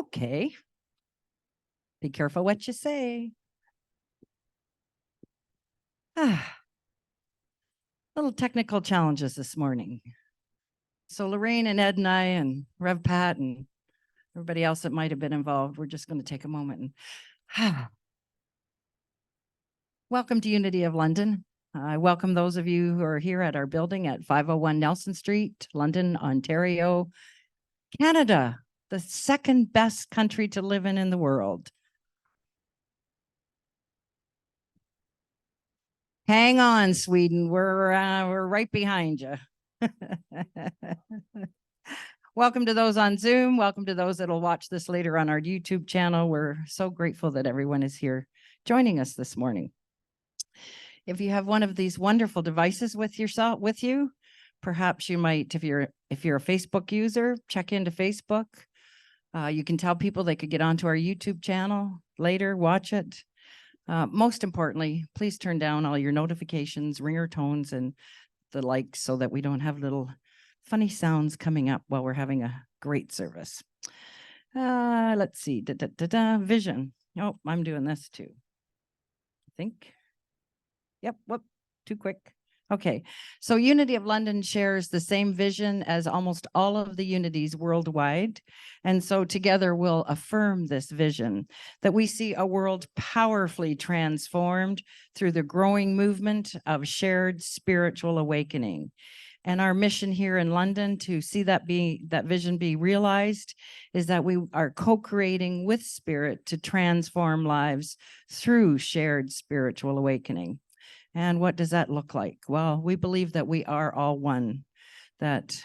Okay. Be careful what you say. Little technical challenges this morning. So Lorraine and Ed and I and Rev Pat and everybody else that might have been involved, we're just going to take a moment and welcome to Unity of London. I welcome those of you who are here at our building at 501 Nelson Street, London, Ontario, Canada, the second best country to live in the world. Hang on, Sweden. We're right behind you. Welcome to those on Zoom. Welcome to those that will watch this later on our YouTube channel. We're so grateful that everyone is here joining us this morning. If you have one of these wonderful devices with you, perhaps you might, if you're a Facebook user, check into Facebook. You can tell people they could get onto our YouTube channel later, watch it. Most importantly, please turn down all your notifications, ringer tones, and the likes so that we don't have little funny sounds coming up while we're having a great service. Let's see. Vision. Oh, I'm doing this too. I think. Yep. Whoop. Too quick. Okay. So Unity of London shares the same vision as almost all of the unities worldwide. And so together we'll affirm this vision that we see a world powerfully transformed through the growing movement of shared spiritual awakening. And our mission here in London to see that vision be realized is that we are co-creating with Spirit to transform lives through shared spiritual awakening. And what does that look like? Well, we believe that we are all one, that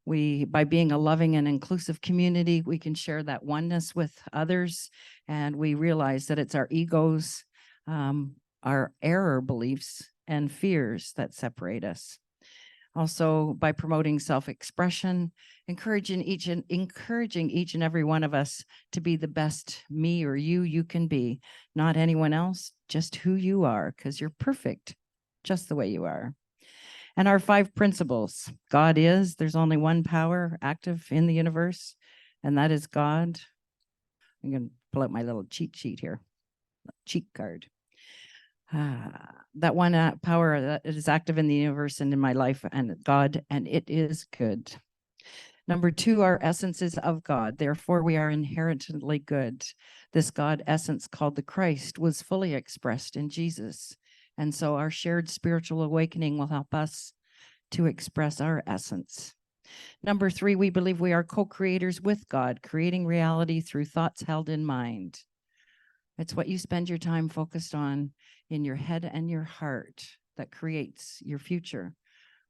by being a loving and inclusive community, we can share that oneness with others. And we realize that it's our egos, our error beliefs and fears that separate us. Also, by promoting self-expression, encouraging each and every one of us to be the best me or you can be, not anyone else, just who you are, because you're perfect just the way you are. And our 5 principles: God is, there's only one power active in the universe, and that is God. I'm going to pull out my little cheat sheet here, cheat card. That one power that is active in the universe and in my life, and God, and it is good. Number 2, our essence is of God. Therefore, we are inherently good. This God essence called the Christ was fully expressed in Jesus. And so our shared spiritual awakening will help us to express our essence. Number 3, we believe we are co-creators with God, creating reality through thoughts held in mind. It's what you spend your time focused on in your head and your heart that creates your future.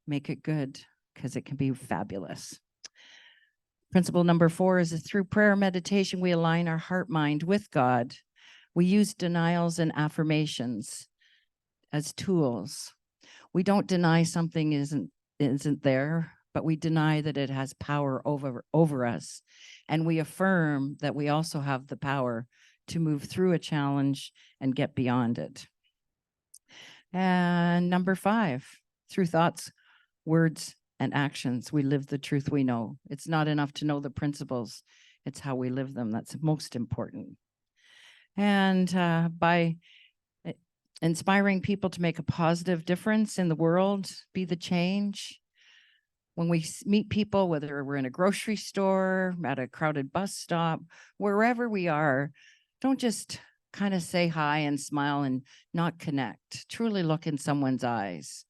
Make it good, because it can be fabulous. Principle number 4 is that through prayer meditation, we align our heart mind with God. We use denials and affirmations as tools. We don't deny something isn't there, but we deny that it has power over us. And we affirm that we also have the power to move through a challenge and get beyond it. And number 5, through thoughts, words, and actions, we live the truth we know. It's not enough to know the principles. It's how we live them that's most important. And by inspiring people to make a positive difference in the world, be the change. When we meet people, whether we're in a grocery store, at a crowded bus stop, wherever we are, don't just kind of say hi and smile and not connect. Truly look in someone's eyes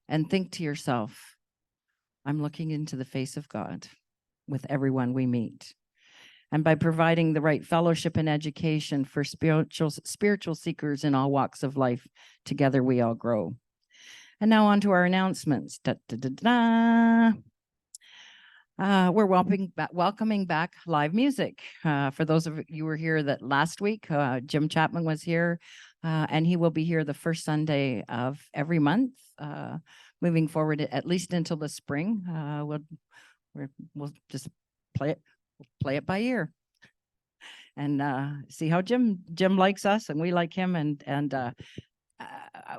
and think to yourself, I'm looking into the face of God with everyone we meet. And by providing the right fellowship and education for spiritual seekers in all walks of life, together we all grow. And now on to our announcements. We're welcoming back live music. For those of you who were here that last week, Jim Chapman was here, and he will be here the first Sunday of every month, moving forward at least until the spring. We'll just play it by ear, and see how Jim likes us and we like him, and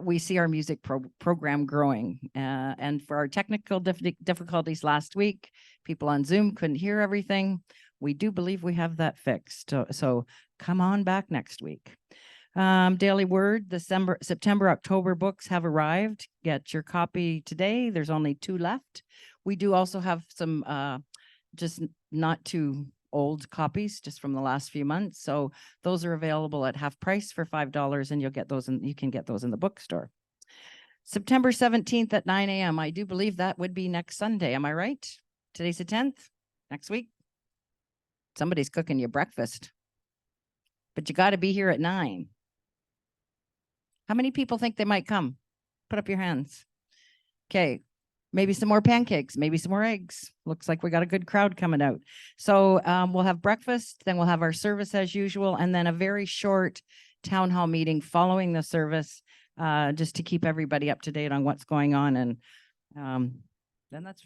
we see our music program growing. And for our technical difficulties last week, people on Zoom couldn't hear everything. We do believe we have that fixed. So come on back next week. Daily Word, September, October books have arrived. Get your copy today. There's only 2 left. We do also have some just not too old copies, just from the last few months. So those are available at half price for $5, and you'll get those, and you can get those in the bookstore. September 17th at 9 a.m. I do believe that would be next Sunday. Am I right? Today's the 10th. Next week. Somebody's cooking you breakfast. But you got to be here at 9. How many people think they might come? Put up your hands. Okay. Maybe some more pancakes, maybe some more eggs. Looks like we got a good crowd coming out. So we'll have breakfast, then we'll have our service as usual, and then a very short town hall meeting following the service, just to keep everybody up to date on what's going on. And then that's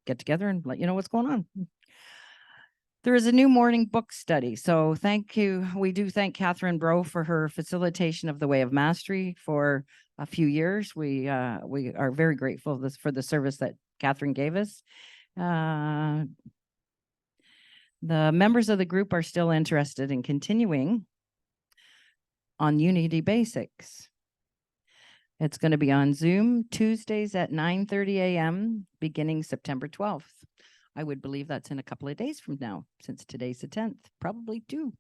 get together and let you know what's going on. There is a new morning book study. So thank you. We do thank Catherine Bro for her facilitation of the Way of Mastery for a few years. We are very grateful for the service that Catherine gave us. The members of the group are still interested in continuing on Unity Basics. It's going to be on Zoom Tuesdays at 9:30 a.m. beginning September 12th. I would believe that's in a couple of days from now, since today's the 10th, probably 2.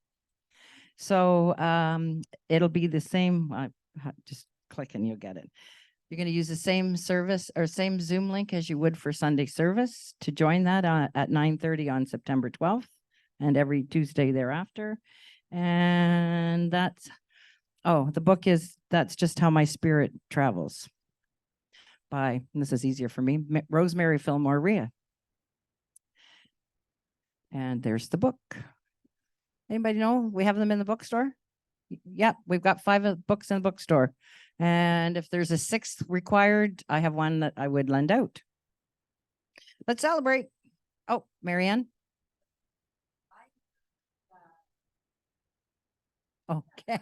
So it'll be the same. Just click and you'll get it. You're going to use the same service or same Zoom link as you would for Sunday service to join that at 9:30 on September 12th and every Tuesday thereafter. And that's, the book is That's Just How My Spirit Travels by, and this is easier for me, Rosemary Fillmore Rhea. And there's the book. Anybody know we have them in the bookstore? Yeah, we've got 5 books in the bookstore. And if there's a 6th required, I have one that I would lend out. Let's celebrate. Oh, Marianne. Okay.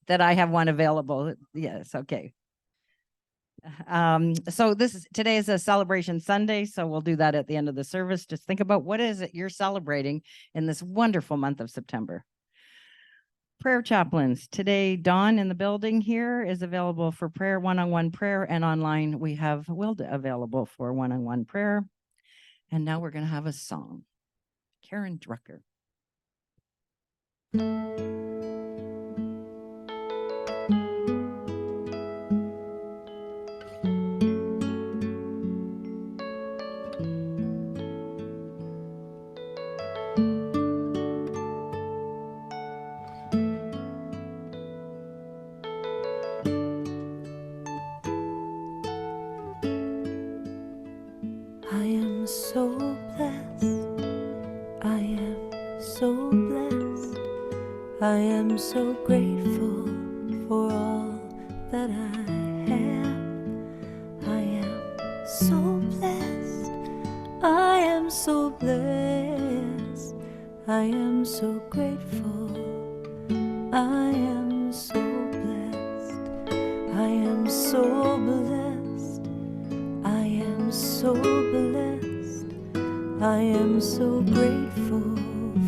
that I have one available. Yes, okay. So today is a celebration Sunday, so we'll do that at the end of the service. Just think about what is it you're celebrating in this wonderful month of September. Prayer chaplains. Today, Dawn in the building here is available for prayer, one-on-one prayer, and online we have Wilda available for one-on-one prayer. And now we're going to have a song. Karen Drucker. I am so blessed. I am so blessed. I am so grateful for all that I have. I am so blessed. I am so blessed. I am so grateful. I am so blessed. I am so blessed. I am so blessed. I am so grateful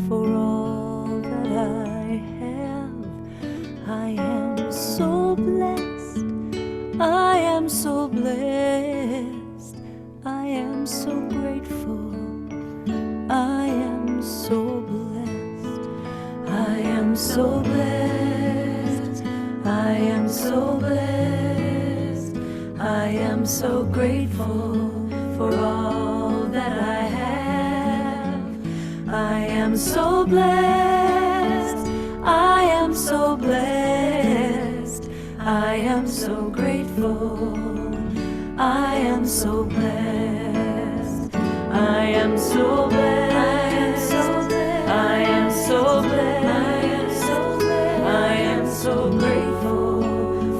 for all that I have. I am so blessed. I am so blessed. I am so grateful. I am so blessed. I am so blessed. I am so blessed. I am so grateful for all that I have. I am so blessed. I am so blessed. I am so grateful. I am so blessed. I am so blessed. I am so blessed. I am so grateful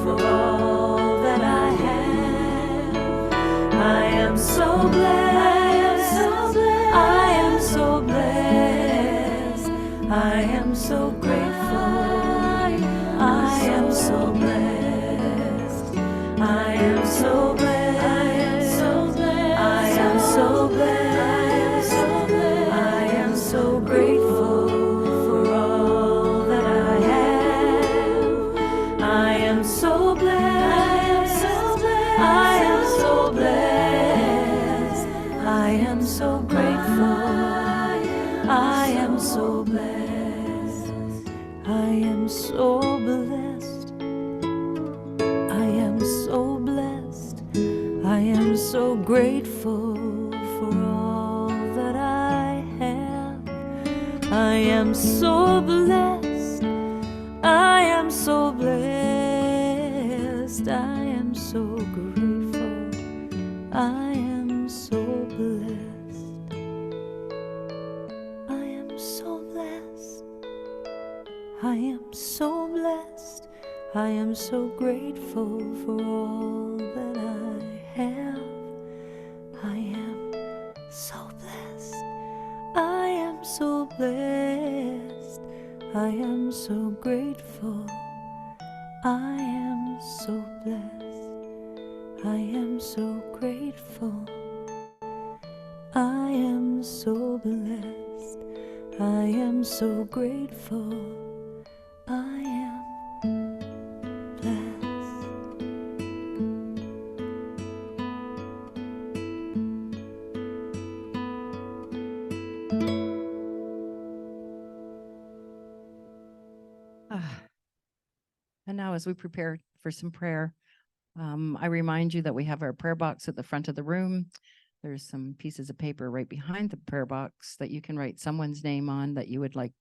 for all that I have. I am so blessed. I am so blessed. I am so grateful. I am so blessed. I am so blessed. I am so am so grateful. I am so blessed. I am so blessed. I am so blessed. I am so grateful for all that I have. I am so blessed. I am so blessed. I am so grateful. I am so blessed. I am so blessed. I am so blessed. I am so grateful for all that I have. I am so blessed. I am so blessed. I am so grateful. I am so blessed. I am so grateful. I am so blessed. I am so grateful. I am blessed. And now as we prepare for some prayer, I remind you that we have our prayer box at the front of the room. There's some pieces of paper right behind the prayer box that you can write someone's name on that you would like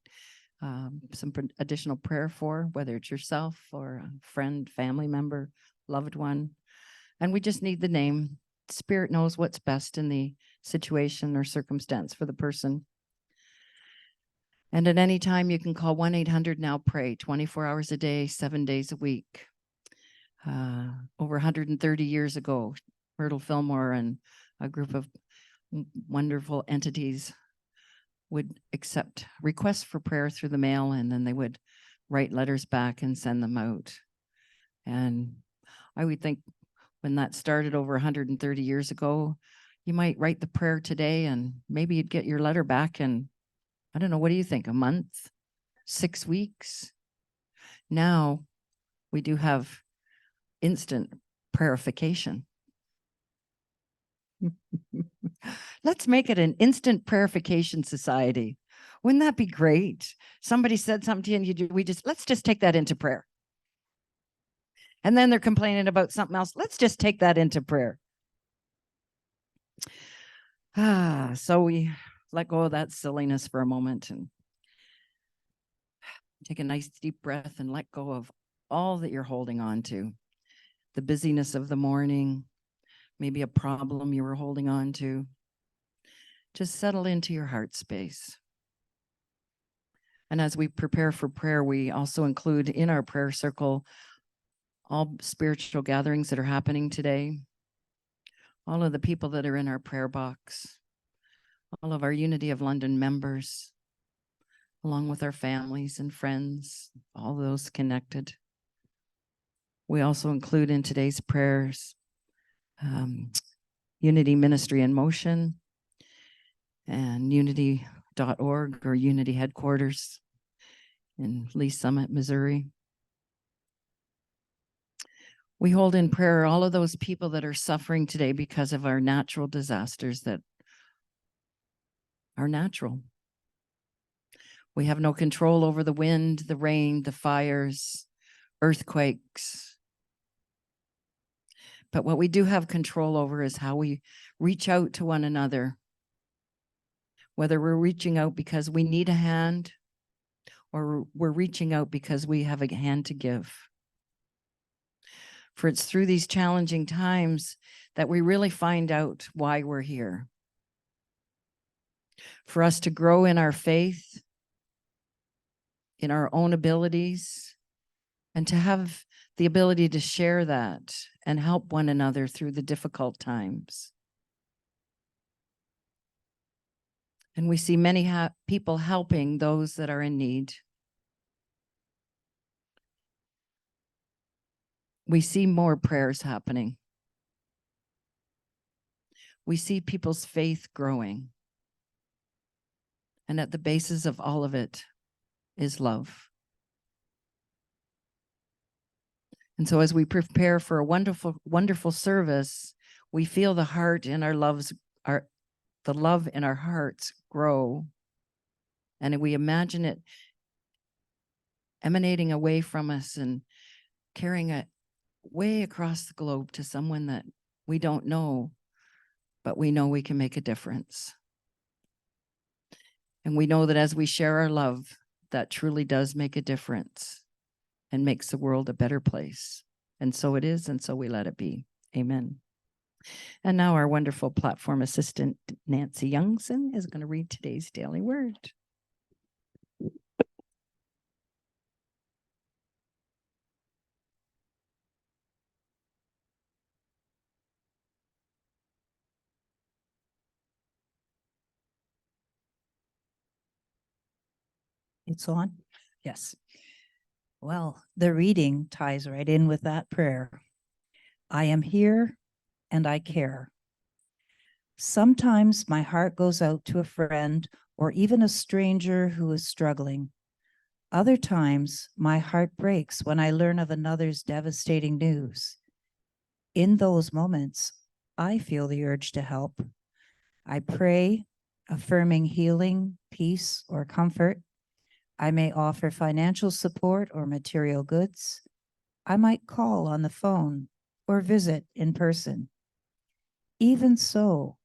some additional prayer for, whether it's yourself or a friend, family member, loved one. And we just need the name. Spirit knows what's best in the situation or circumstance for the person. And at any time, you can call 1-800-NOW-PRAY, 24 hours a day, 7 days a week. Over 130 years ago, Myrtle Fillmore and a group of wonderful entities would accept requests for prayer through the mail, and then they would write letters back and send them out. And I would think when that started over 130 years ago, you might write the prayer today and maybe you'd get your letter back in, I don't know, what do you think, a month, 6 weeks? Now we do have instant prayerification. Let's make it an instant prayerification society. Wouldn't that be great? Somebody said something to you and let's just take that into prayer. And then they're complaining about something else. Let's just take that into prayer. So we let go of that silliness for a moment and take a nice deep breath and let go of all that you're holding on to. The busyness of the morning, maybe a problem you were holding on to. Just settle into your heart space. And as we prepare for prayer, we also include in our prayer circle all spiritual gatherings that are happening today, all of the people that are in our prayer box, all of our Unity of London members, along with our families and friends, all those connected. We also include in today's prayers Unity Ministry in Motion and unity.org or Unity headquarters in Lee Summit, Missouri. We hold in prayer all of those people that are suffering today because of our natural disasters that are natural. We have no control over the wind, the rain, the fires, earthquakes. But what we do have control over is how we reach out to one another, whether we're reaching out because we need a hand or we're reaching out because we have a hand to give. For it's through these challenging times that we really find out why we're here. For us to grow in our faith, in our own abilities, and to have the ability to share that and help one another through the difficult times. And we see many people helping those that are in need. We see more prayers happening. We see people's faith growing. And at the basis of all of it is love. And so as we prepare for a wonderful, wonderful service, we feel the heart in our the love in our hearts grow, and we imagine it emanating away from us and carrying it way across the globe to someone that we don't know, but we know we can make a difference. And we know that as we share our love, that truly does make a difference and makes the world a better place. And so it is, and so we let it be. Amen. And now our wonderful platform assistant, Nancy Youngson, is going to read today's daily word. It's on. Yes. Well, the reading ties right in with that prayer. I am here and I care. Sometimes my heart goes out to a friend or even a stranger who is struggling. Other times my heart breaks when I learn of another's devastating news. In those moments, I feel the urge to help. I pray, affirming healing, peace, or comfort. I may offer financial support or material goods. I might call on the phone or visit in person. Even so,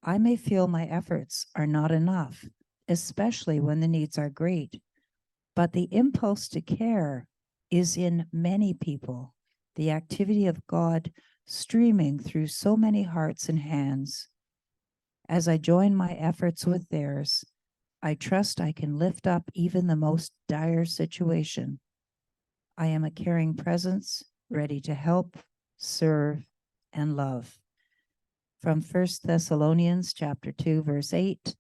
I may feel my efforts are not enough, especially when the needs are great. But the impulse to care is in many people, the activity of God streaming through so many hearts and hands. As I join my efforts with theirs, I trust I can lift up even the most dire situation. I am a caring presence, ready to help, serve, and love. From 1 Thessalonians chapter 2, verse 8.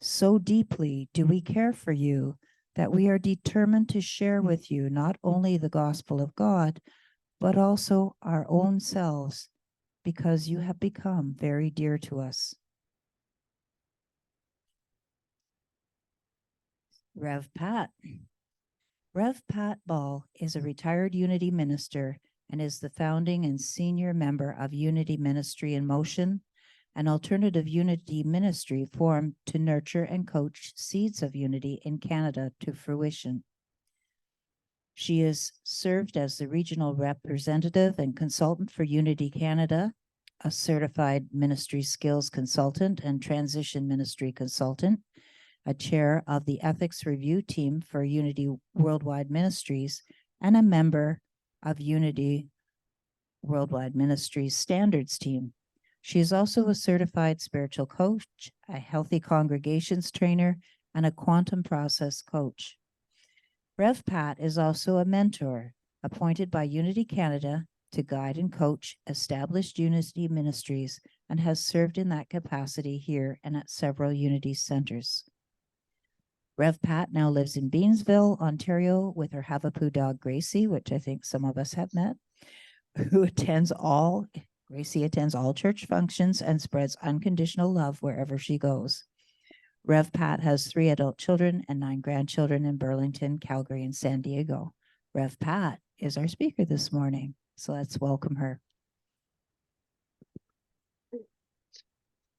So deeply do we care for you that we are determined to share with you not only the gospel of God, but also our own selves, because you have become very dear to us. Rev Pat. Rev Pat Ball is a retired Unity minister and is the founding and senior member of Unity Ministry in Motion, an alternative Unity ministry formed to nurture and coach seeds of unity in Canada to fruition. She is served as the regional representative and consultant for Unity Canada, a certified ministry skills consultant and transition ministry consultant, a chair of the ethics review team for Unity Worldwide Ministries, and a member of Unity Worldwide Ministries standards team. She is also a certified spiritual coach, a healthy congregations trainer, and a quantum process coach. Rev Pat is also a mentor appointed by Unity Canada to guide and coach established Unity ministries and has served in that capacity here and at several Unity centers. Rev Pat now lives in Beansville, Ontario, with her Havapoo dog, Gracie, which I think some of us have met, Gracie attends all church functions and spreads unconditional love wherever she goes. Rev Pat has 3 adult children and 9 grandchildren in Burlington, Calgary, and San Diego. Rev Pat is our speaker this morning, so let's welcome her.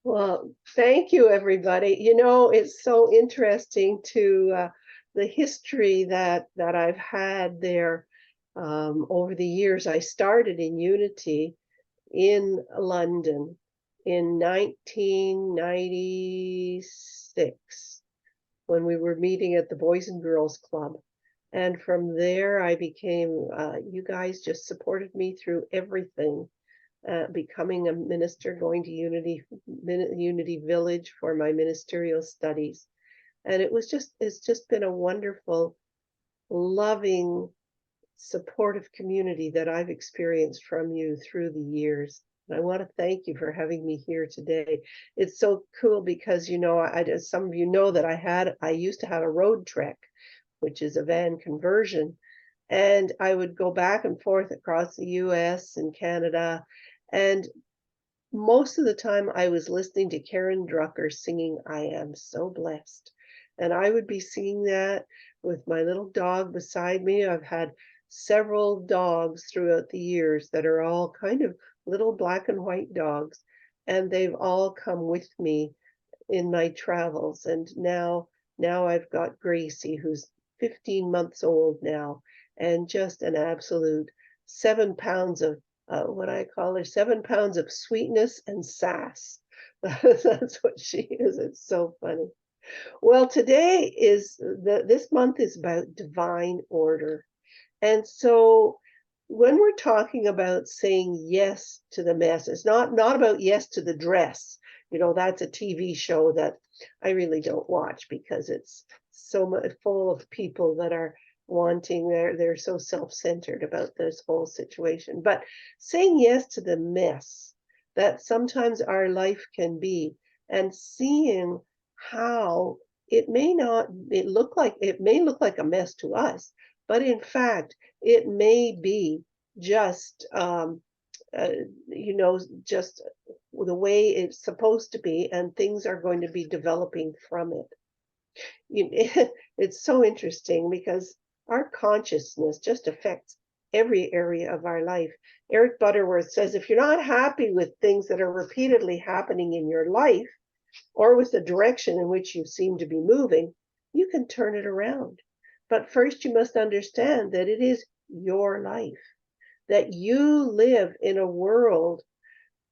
Well, thank you, everybody. You know, it's so interesting to the history that I've had there over the years. I started in Unity in London in 1996 when we were meeting at the Boys and Girls Club. And from there, I became, you guys just supported me through everything. Becoming a minister, going to Unity Village for my ministerial studies. And it's just been a wonderful, loving, supportive community that I've experienced from you through the years. And I want to thank you for having me here today. It's so cool because, you know, as some of you know that I used to have a road trek, which is a van conversion. And I would go back and forth across the US and Canada. And most of the time I was listening to Karen Drucker singing, I Am So Blessed. And I would be singing that with my little dog beside me. I've had several dogs throughout the years that are all kind of little black and white dogs. and they've all come with me in my travels. And now I've got Gracie, who's 15 months old now, and just an absolute 7 pounds of what I call her, 7 pounds of sweetness and sass. That's what she is. It's so funny. Well, today is this month is about divine order. And so when we're talking about saying yes to the mess, it's not about yes to the dress. You know, that's a TV show that I really don't watch because it's so much full of people that are wanting, they're so self-centered about this whole situation. But saying yes to the mess that sometimes our life can be, and seeing how it may look like a mess to us, but in fact it may be just just the way it's supposed to be, and things are going to be developing from it. It's so interesting because our consciousness just affects every area of our life. Eric Butterworth says if you're not happy with things that are repeatedly happening in your life, or with the direction in which you seem to be moving, you can turn it around. But first you must understand that it is your life, that you live in a world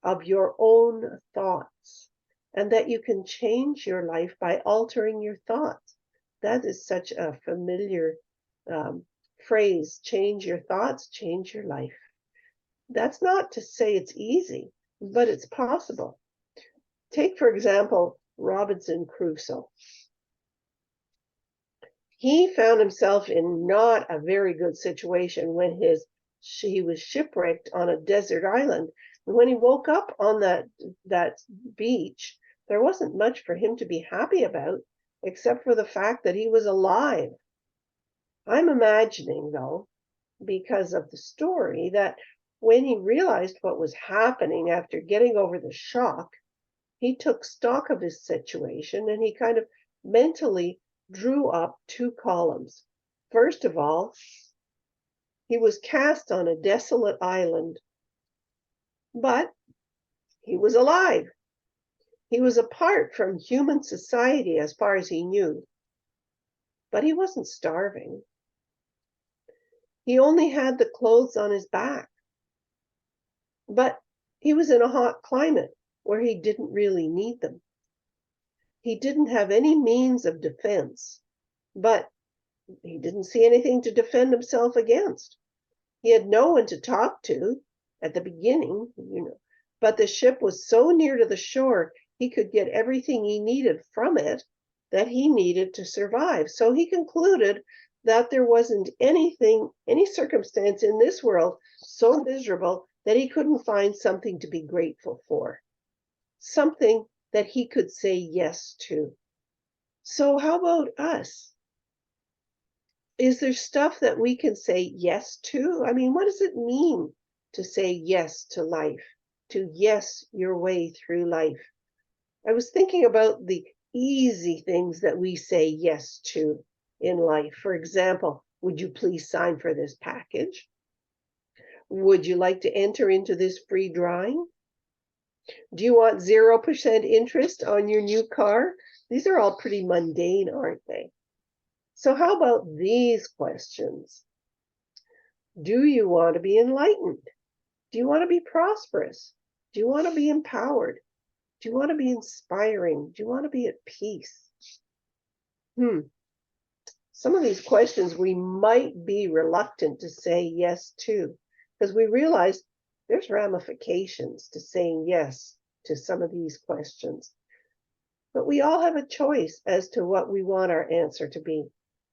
of your own thoughts, and that you can change your life by altering your thoughts. That is such a familiar phrase, change your thoughts, change your life. That's not to say it's easy, but it's possible. Take, for example, Robinson Crusoe. He found himself in not a very good situation when he was shipwrecked on a desert island. And when he woke up on that beach, there wasn't much for him to be happy about, except for the fact that he was alive. I'm imagining, though, because of the story, that when he realized what was happening after getting over the shock, he took stock of his situation, and he kind of mentally drew up two columns. First of all, he was cast on a desolate island, but he was alive. He was apart from human society as far as he knew, but he wasn't starving. He only had the clothes on his back, but he was in a hot climate where he didn't really need them. He didn't have any means of defense, but he didn't see anything to defend himself against. He had no one to talk to at the beginning, but the ship was so near to the shore, he could get everything he needed from it that he needed to survive. So he concluded that there wasn't any circumstance in this world so miserable that he couldn't find something to be grateful for, something that he could say yes to. So how about us? Is there stuff that we can say yes to? I mean, what does it mean to say yes to life, to yes your way through life? I was thinking about the easy things that we say yes to in life. For example, would you please sign for this package? Would you like to enter into this free drawing? Do you want 0% interest on your new car? These are all pretty mundane, aren't they? So how about these questions? Do you want to be enlightened? Do you want to be prosperous? Do you want to be empowered? Do you want to be inspiring? Do you want to be at peace? Some of these questions we might be reluctant to say yes to, because we realize there's ramifications to saying yes to some of these questions. But we all have a choice as to what we want our answer to be.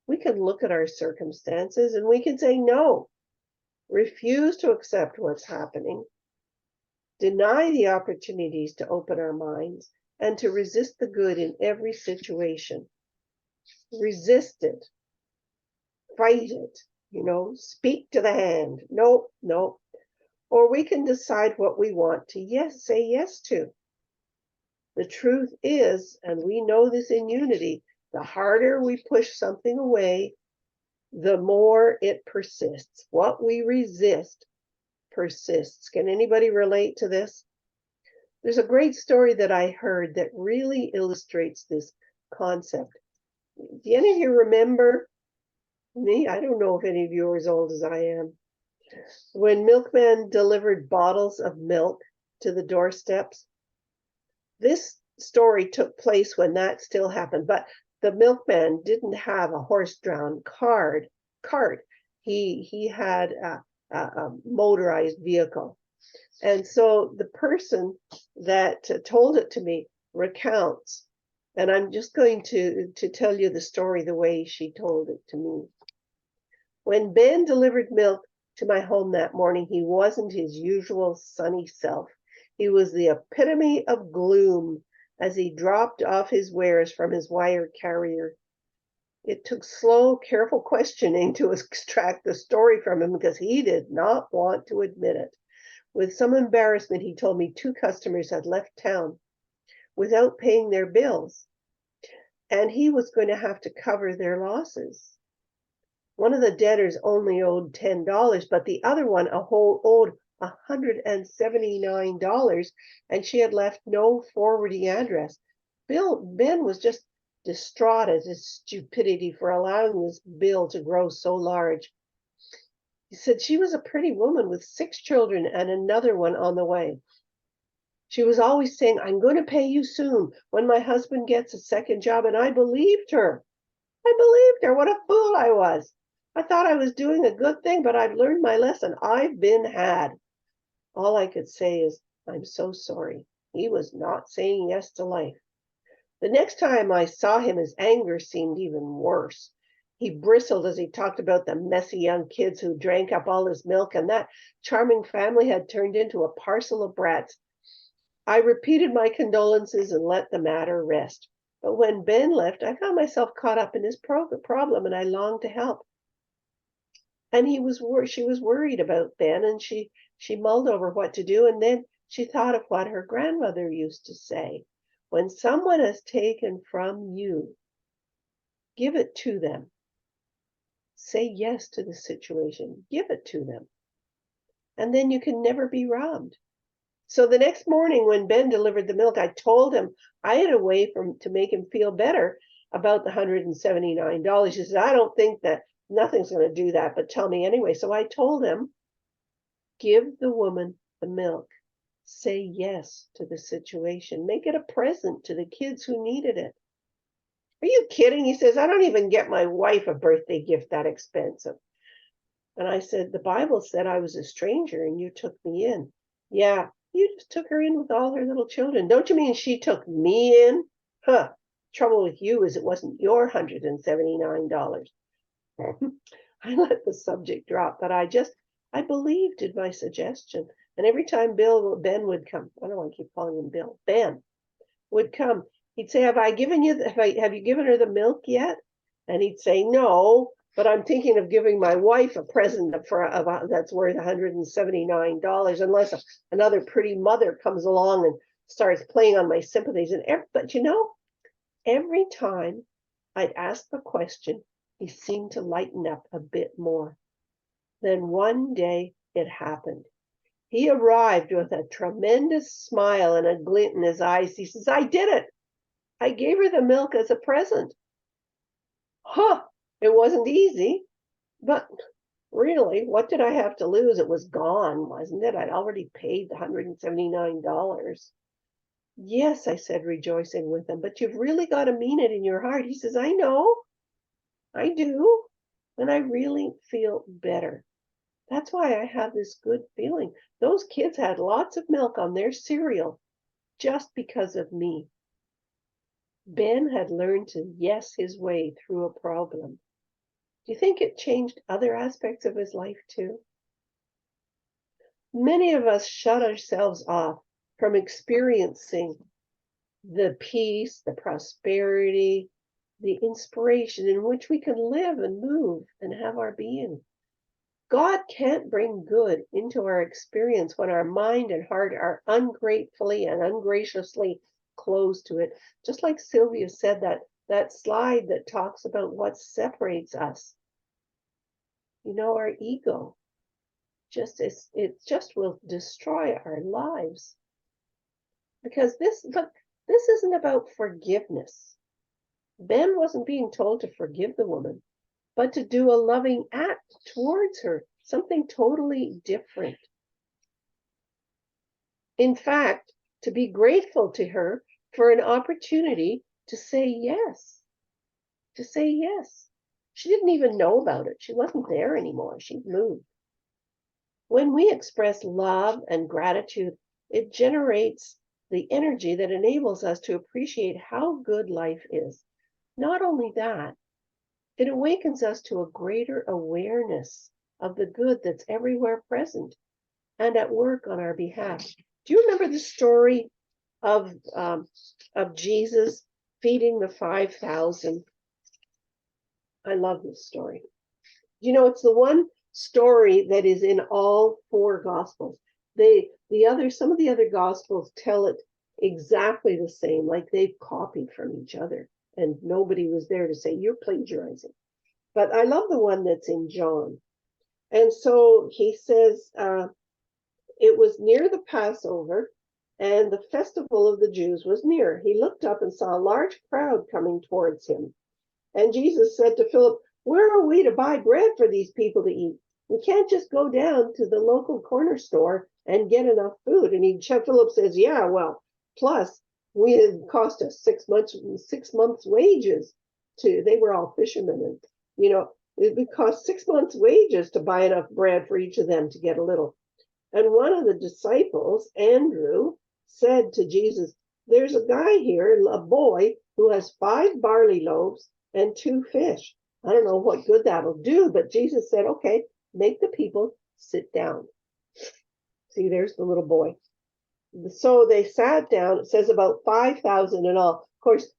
We can look at our circumstances and we can say no, refuse to accept what's happening, deny the opportunities to open our minds, and to resist the good in every situation. Resist it, fight it, speak to the hand. No. Or we can decide what we want to say yes to. The truth is, and we know this in unity, the harder we push something away, the more it persists. What we resist persists. Can anybody relate to this? There's a great story that I heard that really illustrates this concept. Do any of you remember me? I don't know if any of you are as old as I am. When milkman delivered bottles of milk to the doorsteps. This story took place when that still happened, but the milkman didn't have a horse-drawn cart. He had a motorized vehicle. And so the person that told it to me recounts, and I'm just going to tell you the story the way she told it to me. When Ben delivered milk to my home that morning, he wasn't his usual sunny self. He was the epitome of gloom as he dropped off his wares from his wire carrier. It took slow, careful questioning to extract the story from him because he did not want to admit it. With some embarrassment, he told me 2 customers had left town without paying their bills, and he was going to have to cover their losses. One of the debtors only owed $10, but the other one owed $179, and she had left no forwarding address. Ben was just distraught at his stupidity for allowing this bill to grow so large. He said she was a pretty woman with 6 children and another one on the way. She was always saying, I'm going to pay you soon when my husband gets a second job, and I believed her. What a fool I was. I thought I was doing a good thing, but I've learned my lesson. I've been had. All I could say is, I'm so sorry. He was not saying yes to life. The next time I saw him, his anger seemed even worse. He bristled as he talked about the messy young kids who drank up all his milk, and that charming family had turned into a parcel of brats. I repeated my condolences and let the matter rest. But when Ben left, I found myself caught up in his problem, and I longed to help. And she was worried about Ben, and she mulled over what to do, and then she thought of what her grandmother used to say. When someone has taken from you, give it to them. Say yes to the situation. Give it to them. And then you can never be robbed. So the next morning when Ben delivered the milk, I told him I had a way to make him feel better about the $179. He said, I don't think that nothing's going to do that, but tell me anyway. So I told him, give the woman the milk. Say yes to the situation. Make it a present to the kids who needed it. Are you kidding? He says, I don't even get my wife a birthday gift that expensive. And I said, the Bible said I was a stranger and you took me in. Yeah, you just took her in with all her little children. Don't you mean she took me in? Huh. Trouble with you is it wasn't your $179. I let the subject drop, but I believed in my suggestion. And every time Ben would come, I don't want to keep calling him Bill, Ben would come, he'd say, have you given her the milk yet? And he'd say, no, but I'm thinking of giving my wife a present that's worth $179, unless another pretty mother comes along and starts playing on my sympathies. But every time I'd ask the question, he seemed to lighten up a bit more. Then one day it happened. He arrived with a tremendous smile and a glint in his eyes. He says, I did it. I gave her the milk as a present. Huh, it wasn't easy, but really, what did I have to lose? It was gone, wasn't it? I'd already paid the $179. Yes, I said, rejoicing with him, but you've really got to mean it in your heart. He says, I know, I do, and I really feel better. That's why I have this good feeling. Those kids had lots of milk on their cereal just because of me. Ben had learned to yes his way through a problem. Do you think it changed other aspects of his life too? Many of us shut ourselves off from experiencing the peace, the prosperity, the inspiration in which we can live and move and have our being. God can't bring good into our experience when our mind and heart are ungratefully and ungraciously closed to it. Just like Sylvia said, that slide that talks about what separates us. Our ego. It just will destroy our lives. Because this isn't about forgiveness. Ben wasn't being told to forgive the woman, but to do a loving act towards her, something totally different. In fact, to be grateful to her for an opportunity to say yes, to say yes. She didn't even know about it. She wasn't there anymore. She'd moved. When we express love and gratitude, it generates the energy that enables us to appreciate how good life is. Not only that, it awakens us to a greater awareness of the good that's everywhere present and at work on our behalf. Do you remember the story of Jesus feeding the 5,000? I love this story. You know, it's the one story that is in all four gospels. Some of the other gospels tell it exactly the same, like they've copied from each other, and nobody was there to say you're plagiarizing. But I love the one that's in John. And so he says, it was near the Passover, and the festival of the Jews was near. He looked up and saw a large crowd coming towards him. And Jesus said to Philip, where are we to buy bread for these people to eat? We can't just go down to the local corner store and get enough food. And Philip says, yeah, well, plus it cost us 6 months wages they were all fishermen. And, it would cost 6 months wages to buy enough bread for each of them to get a little. And one of the disciples, Andrew, said to Jesus, there's a guy here, a boy, who has 5 barley loaves and 2 fish. I don't know what good that'll do, but Jesus said, okay, make the people sit down. See, there's the little boy. So they sat down. It says about 5,000 in all. Of course,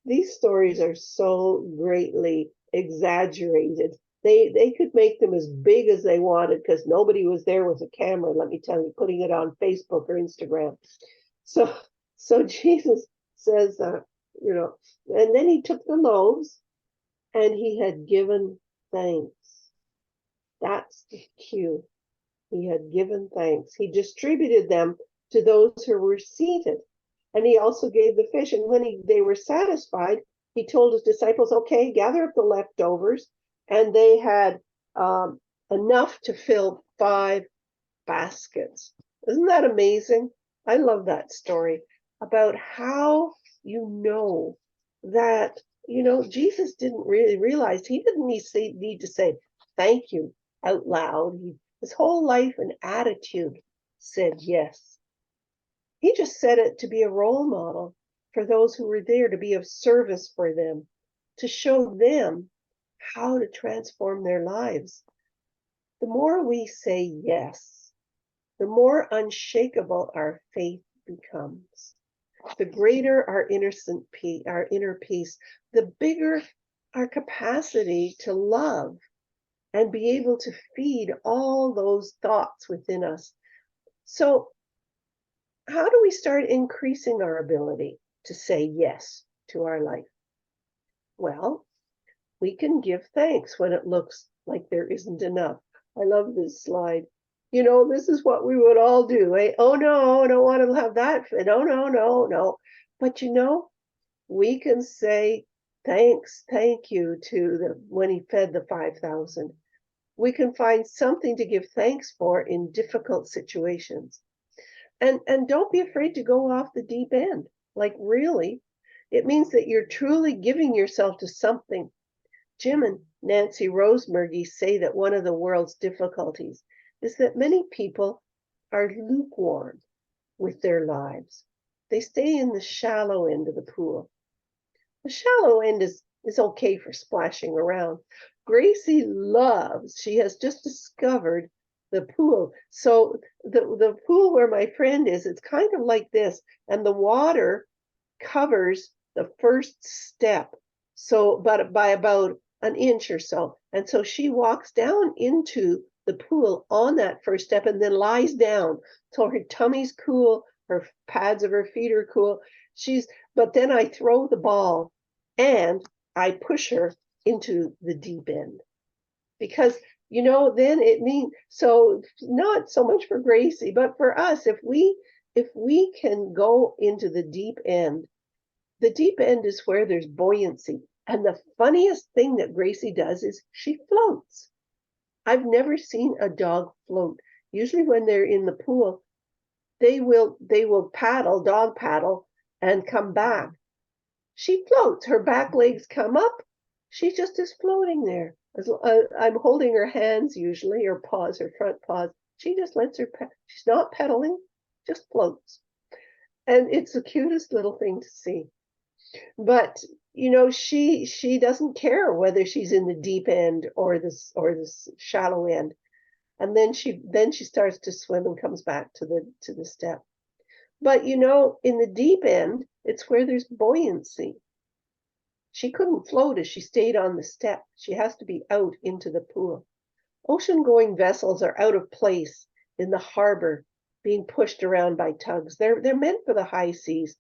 these stories are so greatly exaggerated. They could make them as big as they wanted because nobody was there with a camera, let me tell you, putting it on Facebook or Instagram. So Jesus says, and then he took the loaves and he had given thanks. That's the cue. He had given thanks. He distributed them to those who were seated. And he also gave the fish. And when they were satisfied, he told his disciples, okay, gather up the leftovers. And they had enough to fill 5 baskets. Isn't that amazing? I love that story about how that, Jesus didn't really realize he didn't need to say thank you out loud. His whole life and attitude said yes. He just said it to be a role model for those who were there, to be of service for them, to show them how to transform their lives. The more we say yes, the more unshakable our faith becomes. The greater our inner peace, the bigger our capacity to love and be able to feed all those thoughts within us. So, how do we start increasing our ability to say yes to our life? Well, we can give thanks when it looks like there isn't enough. I love this slide. This is what we would all do. Eh? Oh no, I don't want to have that. No, no, no, no. But we can say thank you to when he fed the 5,000. We can find something to give thanks for in difficult situations. And don't be afraid to go off the deep end. Like really, it means that you're truly giving yourself to something. Jim and Nancy Rosemurgy say that one of the world's difficulties is that many people are lukewarm with their lives. They stay in the shallow end of the pool. The shallow end is okay for splashing around. Gracie she has just discovered the pool. So the pool where my friend is, it's kind of like this, and the water covers the first step. So, but by about an inch or so. And so she walks down into the pool on that first step and then lies down. So her tummy's cool, her pads of her feet are cool. But then I throw the ball and I push her into the deep end. Because, then it means, so not so much for Gracie, but for us, if we if we can go into the deep end is where there's buoyancy. And the funniest thing that Gracie does is she floats. I've never seen a dog float. Usually when they're in the pool, they will paddle, dog paddle, and come back. She floats. Her back legs come up. She just is floating there. I'm holding her hands usually, her paws, her front paws. She just lets her, she's not pedaling, just floats. And it's the cutest little thing to see. But she doesn't care whether she's in the deep end or this shallow end. And then she starts to swim and comes back to the step. But in the deep end, it's where there's buoyancy. She couldn't float if she stayed on the step. She has to be out into the pool. Ocean-going vessels are out of place in the harbor, being pushed around by tugs. They're meant for the high seas.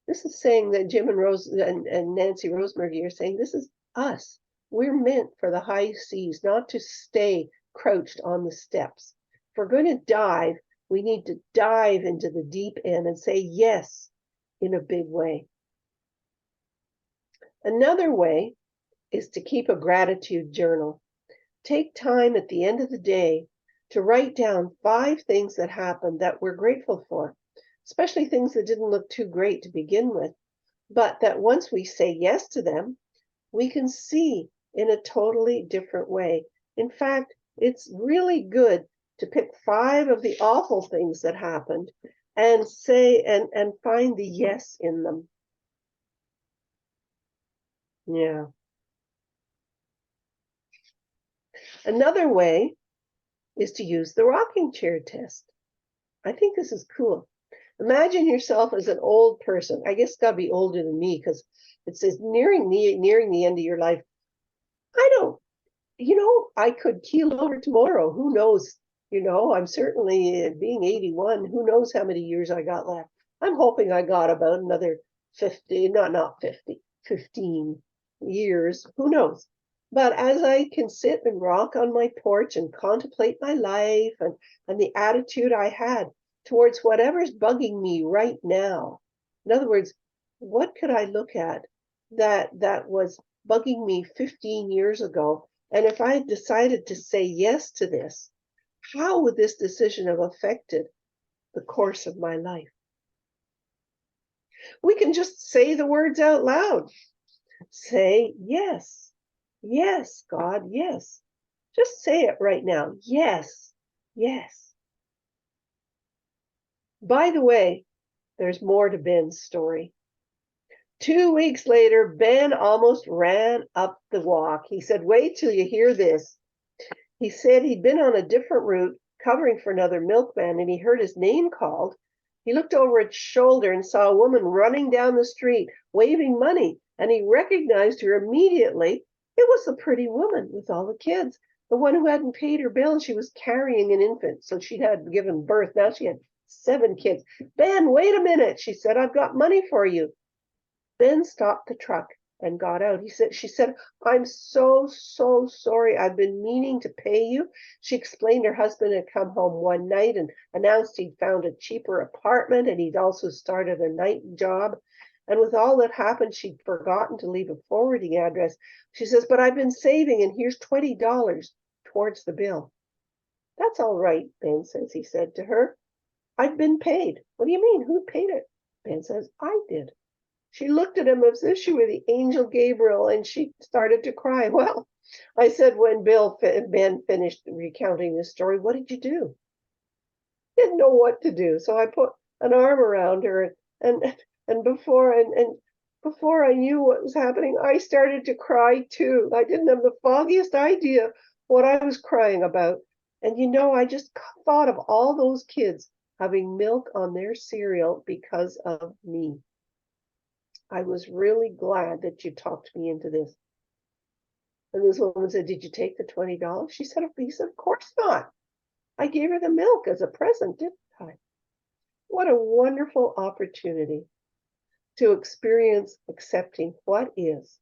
This is saying that Jim and Rose and Nancy Rosemary are saying this is us. We're meant for the high seas, not to stay crouched on the steps. If we're going to dive, we need to dive into the deep end and say yes in a big way. Another way is to keep a gratitude journal. Take time at the end of the day to write down 5 things that happened that we're grateful for, especially things that didn't look too great to begin with, but that once we say yes to them, we can see in a totally different way. In fact, it's really good to pick 5 of the awful things that happened and say and find the yes in them. Yeah. Another way is to use the rocking chair test. I think this is cool. Imagine yourself as an old person. I guess it's got to be older than me because it says nearing the end of your life. I could keel over tomorrow. Who knows? I'm certainly being 81. Who knows how many years I got left? I'm hoping I got about another 50, not 50, 15 years. Who knows? But as I can sit and rock on my porch and contemplate my life and the attitude I had towards whatever's bugging me right now. In other words, what could I look at that was bugging me 15 years ago? And if I decided to say yes to this, how would this decision have affected the course of my life? We can just say the words out loud. Say yes. Yes, God, yes. Just say it right now. Yes, yes. By the way, there's more to Ben's story. 2 weeks later, Ben almost ran up the walk. He said, wait till you hear this. He said he'd been on a different route covering for another milkman and he heard his name called. He looked over his shoulder and saw a woman running down the street waving money, and he recognized her immediately. It was the pretty woman with all the kids, the one who hadn't paid her bill, and she was carrying an infant, so she'd had given birth. Now she had 7 kids. Ben, wait a minute, she said, I've got money for you. Ben stopped the truck and got out. She said, I'm so sorry. I've been meaning to pay you. She explained her husband had come home one night and announced he'd found a cheaper apartment and he'd also started a night job. And with all that happened, she'd forgotten to leave a forwarding address. She says, but I've been saving and here's $20 towards the bill. That's all right, Ben says, he said to her. I've been paid. What do you mean? Who paid it? Ben says, I did. She looked at him as if she were the angel Gabriel, and she started to cry. Well, I said when Ben finished recounting this story, what did you do? Didn't know what to do, so I put an arm around her, and before I knew what was happening, I started to cry too. I didn't have the foggiest idea what I was crying about, and I just thought of all those kids having milk on their cereal because of me. I was really glad that you talked me into this. And this woman said, did you take the $20? She said, of course not. I gave her the milk as a present, didn't I? What a wonderful opportunity to experience accepting what is,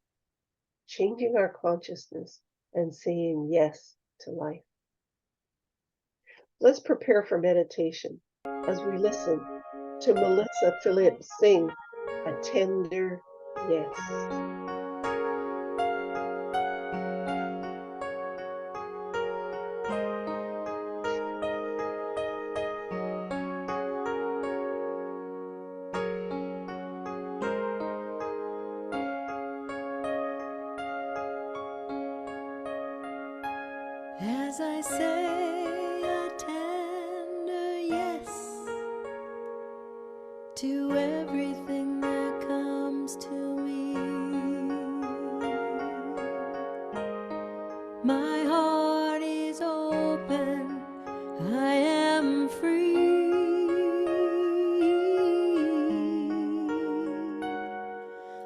changing our consciousness, and saying yes to life. Let's prepare for meditation as we listen to Melissa Phillips sing A Tender Yes. As I say a tender yes to everything that comes to me, my heart is open, I am free.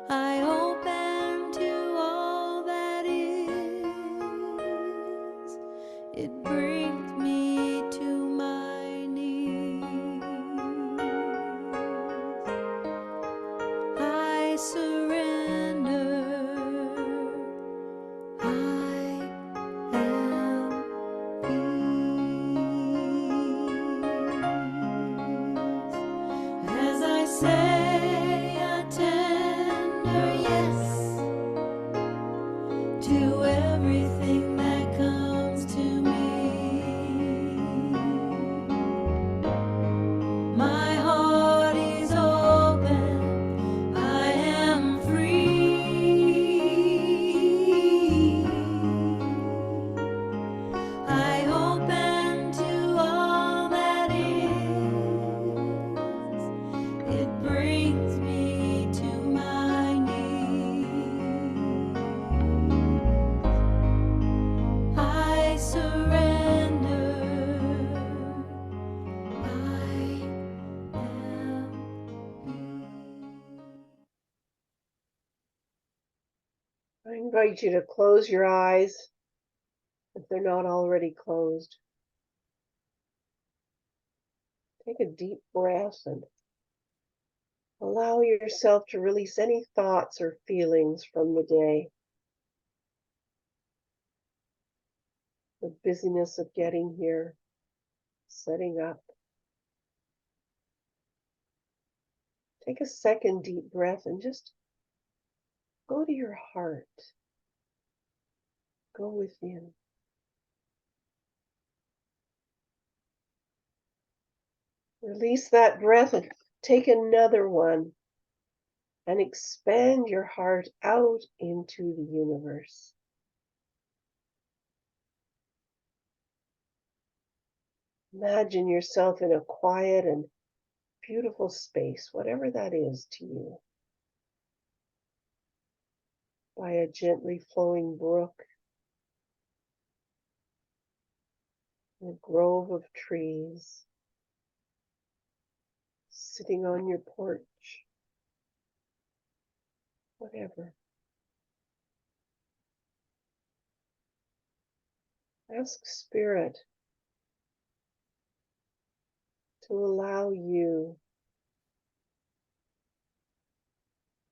I open to all that is. It brings me to my knees. I surrender. I am peace. As I say a tender yes to everything that comes to me, my heart is open, I am free. I open to all that is. It brings me to my knees. I surrender. I am I invite you to close your eyes if they're not already closed. Take a deep breath and allow yourself to release any thoughts or feelings from the day. The busyness of getting here, setting up. Take a second deep breath and just go to your heart. Go within. Release that breath and take another one and expand your heart out into the universe. Imagine yourself in a quiet and beautiful space, whatever that is to you, by a gently flowing brook, in a grove of trees, sitting on your porch, whatever. Ask Spirit to allow you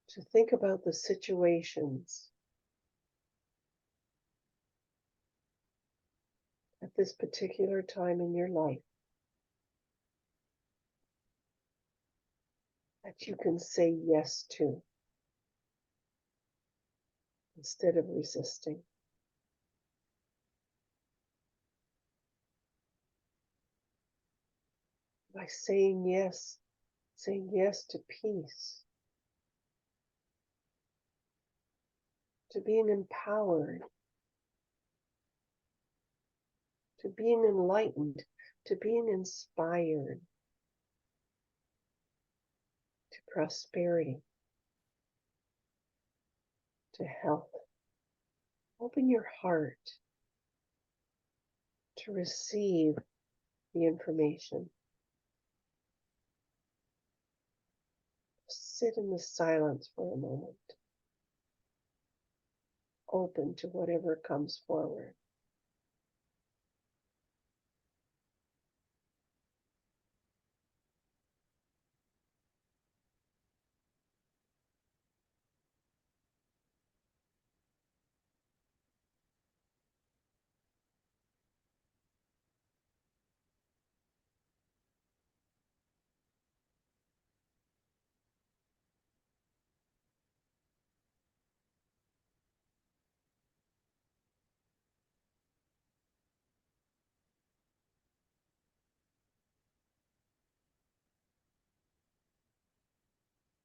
to think about the situations at this particular time in your life that you can say yes to instead of resisting. By saying yes to peace, to being empowered, to being enlightened, to being inspired, to prosperity, to health. Open your heart to receive the information. Sit in the silence for a moment, open to whatever comes forward.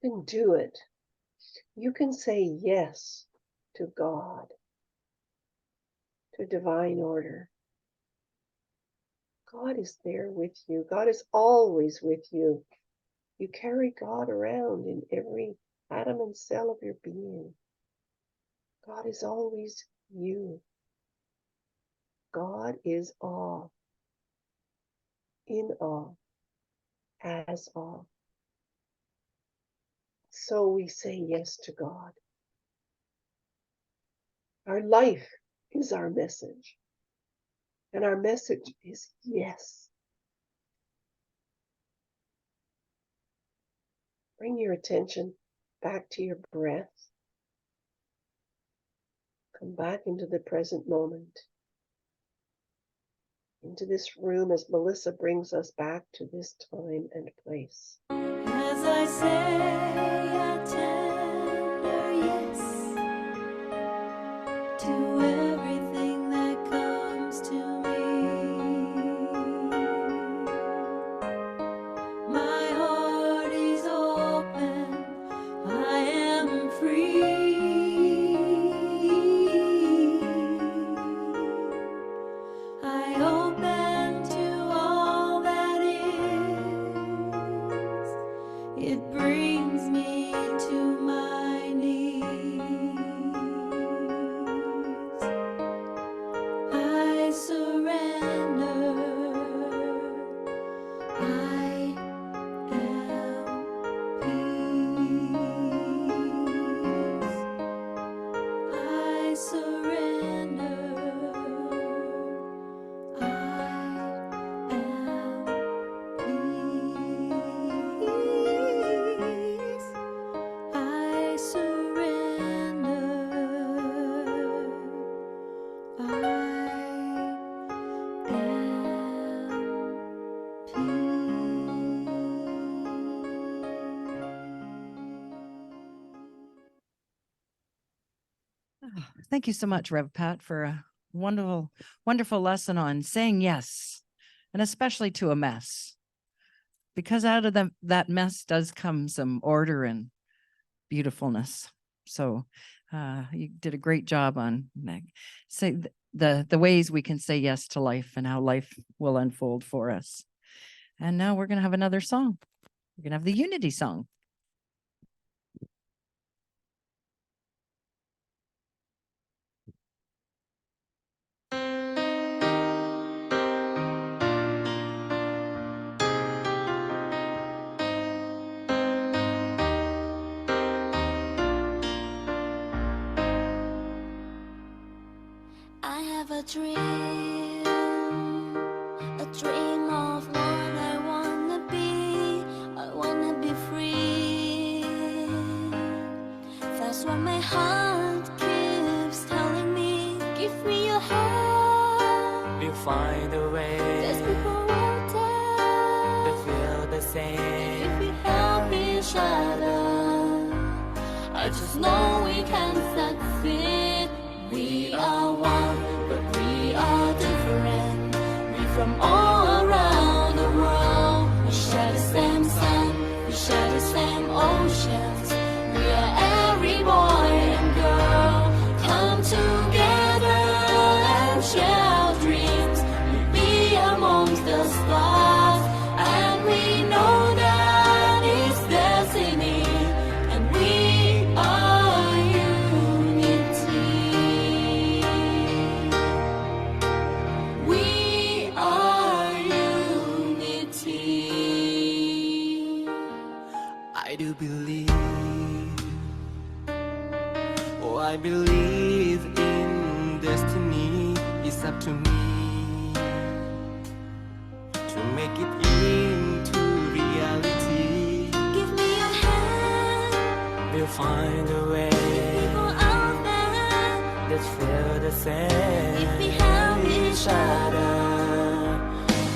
can do it. You can say yes to God, to divine order. God is there with you. God is always with you. You carry God around in every atom and cell of your being. God is always you. God is awe, in awe, as awe. So we say yes to God. Our life is our message. And our message is yes. Bring your attention back to your breath. Come back into the present moment. Into this room as Melissa brings us back to this time and place. As I say a tender yes to everything that comes to me. My heart is open, I am free. I open to all that is. It brings me to my knees. I surrender. I am peace. I surrender. I am peace. I surrender. I Thank you so much, Rev Pat, for a wonderful, wonderful lesson on saying yes, and especially to a mess. Because out of that mess does come some order and beautifulness. So you did a great job on say the ways we can say yes to life and how life will unfold for us. And now we're going to have another song. We're going to have the Unity song. I have a dream of what I wanna be. I wanna be free. That's what my heart keeps telling me. Give me your hand. We'll find a way. There's people out there They feel the same. if we help each other. I just know we can succeed. We are one, but we are different. We from all around the world. We share the same sun, we share the same oceans. We are every boy and girl. Come together and share our dreams. We'll be amongst the stars, and we know that it's destiny. And we are unity. We are unity. I do believe. Oh, I believe in destiny. It's up to me to make it into reality. Give me your hand. We'll find a way. People out there, Let's feel the same. if we help each other,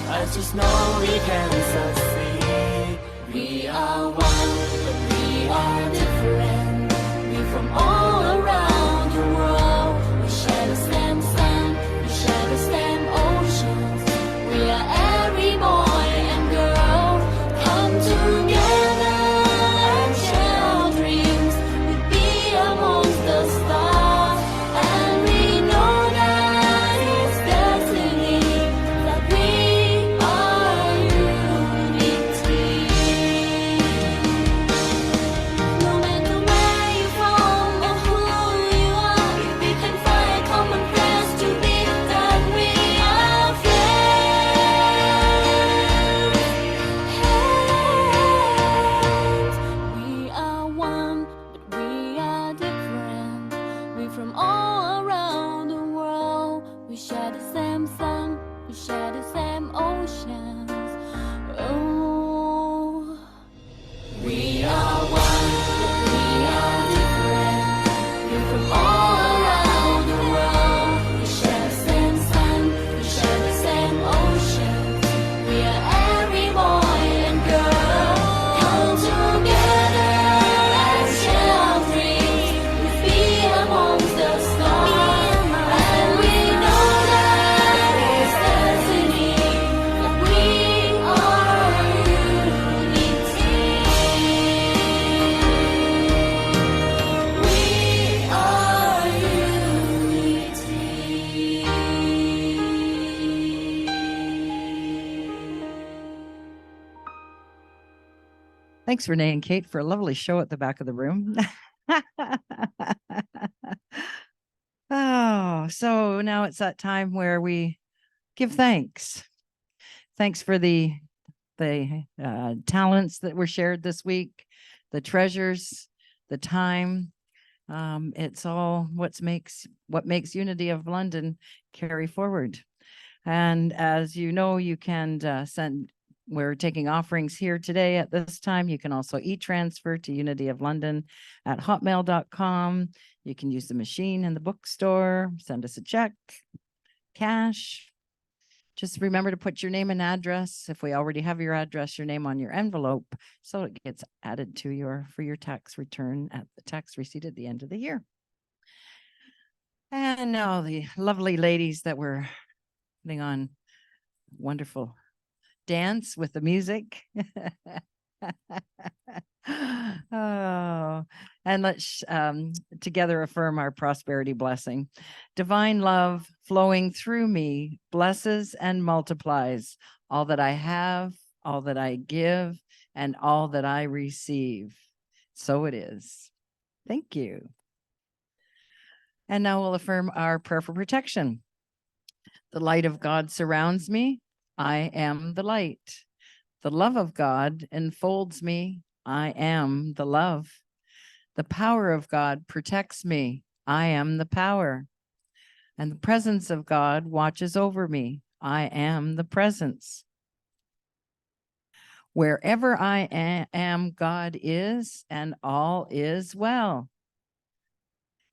I just know we can succeed. we are one, but we are different. We from all around the world. We share the same sun, we share the same oceans. We are every boy and girl. Come together and share Thanks, Renee and Kate, for a lovely show at the back of the room. Oh, so now it's that time where we give thanks. Thanks for the talents that were shared this week, the treasures, the time. It's all what makes Unity of London carry forward. And as you know, you can send. We're taking offerings here today at this time. You can also e-transfer to Unity of London at hotmail.com. You can use the machine in the bookstore, send us a check, cash. Just remember to put your name and address. If we already have your address, your name on your envelope, so it gets added to for your tax return at the tax receipt at the end of the year. And now the lovely ladies that were putting on wonderful dance with the music. Oh, and let's together affirm our prosperity blessing. Divine love flowing through me blesses and multiplies all that I have, all that I give, and all that I receive. So it is. Thank you. And now we'll affirm our prayer for protection. The light of God surrounds me. I am the light. The love of God enfolds me. I am the love. The power of God protects me. I am the power. And the presence of God watches over me. I am the presence. Wherever I am, God is, and all is well.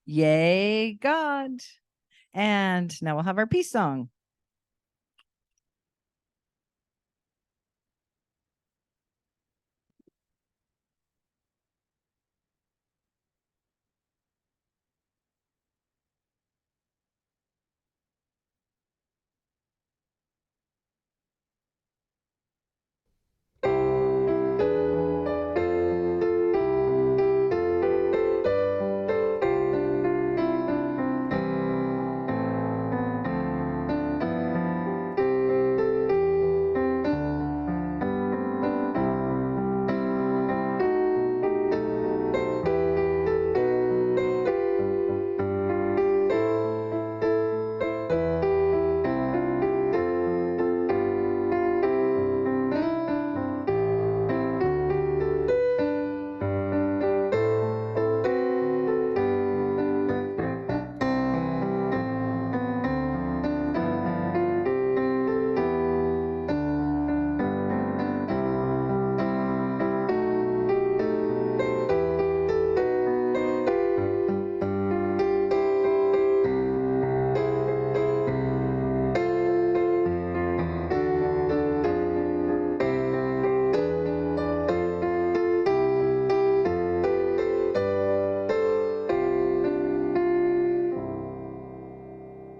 Yay, God. And now we'll have our peace song.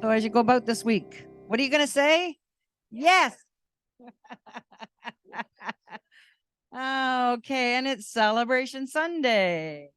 So as you go about this week, what are you going to say? Yes. Okay, and it's Celebration Sunday.